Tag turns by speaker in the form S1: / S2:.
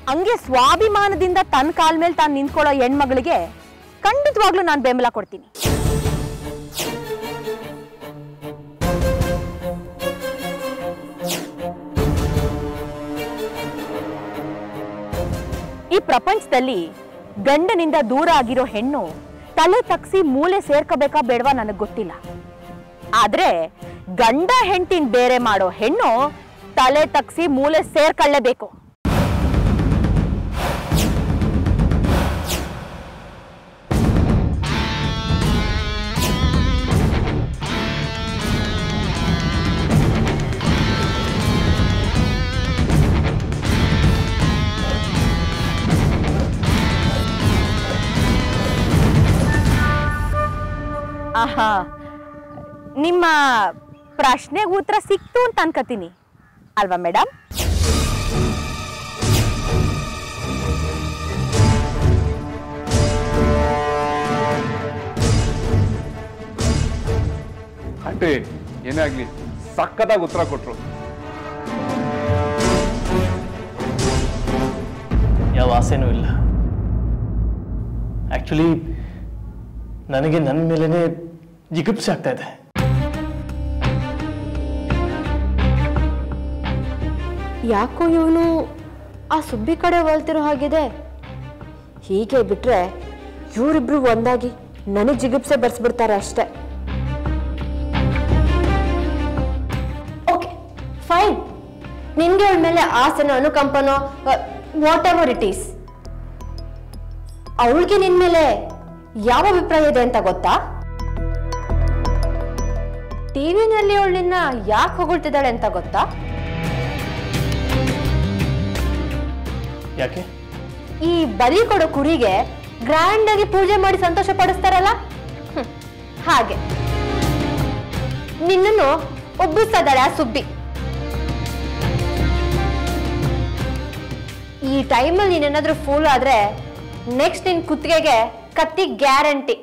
S1: ಹಂಗೆ ಸ್ವಾಭಿಮಾನದಿಂದ ತನ್ನ ಕಾಲ ಮೇಲೆ ತಾನು ನಿಂತ್ಕೊಳ್ಳೋ ಹೆಣ್ಮಗಳಿಗೆ ಖಂಡಿತವಾಗ್ಲೂ ನಾನು ಬೆಂಬಲ ಕೊಡ್ತೀನಿ. ಈ ಪ್ರಪಂಚದಲ್ಲಿ ಗಂಡನಿಂದ ದೂರ ಆಗಿರೋ ಹೆಣ್ಣು ತಲೆ ತಗ್ಸಿ ಮೂಲೆ ಸೇರ್ಕೋಬೇಕಾ ಬೇಡವಾ ನನಗೆ ಗೊತ್ತಿಲ್ಲ. ಆದ್ರೆ ಗಂಡ ಹೆಂಡತಿನ ಬೇರೆ ಮಾಡೋ ಹೆಣ್ಣು ತಲೆ ತಗ್ಸಿ ಮೂಲೆ ಸೇರ್ಕೊಳ್ಳೇಬೇಕು. ಆಹಾ, ನಿಮ್ಮ ಪ್ರಶ್ನೆಗೆ ಉತ್ತರ ಸಿಕ್ತು ಅಂತ ಅನ್ಕೋತೀನಿ ಅಲ್ವಾ ಮೇಡಮ್?
S2: ಆಂಟಿ ಏನೇ ಆಗ್ಲಿ ಸಕ್ಕತ್ತಾಗಿ ಉತ್ತರ ಕೊಟ್ರು.
S3: ಯಾವ ಆಸೆನೂ ಇಲ್ಲ. ಆಕ್ಚುಲಿ ನನಗೆ ನನ್ನ ಮೇಲೇನೆ ಜಿಗುಪ್ಸೆ ಆಗ್ತಾ ಇದೆ.
S4: ಯಾಕೋ ಇವನು ಆ ಸುಬ್ಬಿ ಕಡೆ ಒಲ್ತಿರೋ ಹಾಗಿದೆ. ಹೀಗೆ ಬಿಟ್ರೆ ಇವರಿಬ್ರು ಒಂದಾಗಿ ನನಗೆ ಜಿಗುಪ್ಸೆ ಬರ್ಸ್ಬಿಡ್ತಾರೆ ಅಷ್ಟೆ. ಓಕೆ ಫೈನ್, ನಿನ್ಗೆ ಅವಳ ಮೇಲೆ ಆಸೆನೋ ಅನುಕಂಪನೋ ವಾಟ್ ಎವರ್ ಇಟ್ ಈಸ್, ಅವಳಿಗೆ ನಿನ್ ಮೇಲೆ ಯಾವ ಅಭಿಪ್ರಾಯ ಇದೆ ಅಂತ ಗೊತ್ತಾ? ಟಿವಿನಲ್ಲಿ ಅವಳು ನಿನ್ನ ಯಾಕೆ ಹೊಗಳ್ತಿದ್ದಾಳೆ ಅಂತ ಗೊತ್ತಾ?
S3: ಯಾಕೆ?
S4: ಈ ಬಲಿ ಕೊಡೋ ಕುರಿಗೆ ಗ್ರ್ಯಾಂಡ್ ಆಗಿ ಪೂಜೆ ಮಾಡಿ ಸಂತೋಷ ಪಡಿಸ್ತಾರಲ್ಲ, ಹಾಗೆ ನಿನ್ನನ್ನು ಒಬ್ಬಿಸ್ತಿದ್ದಾಳೆ ಆ ಸುಬ್ಬಿ. ಈ ಟೈಮಲ್ಲಿ ನೀನೇನಾದ್ರೂ ಫೂಲ್ ಆದ್ರೆ ನೆಕ್ಸ್ಟ್ ನಿನ್ ಕುತ್ತಿಗೆಗೆ ಕತ್ತಿ ಗ್ಯಾರಂಟಿ.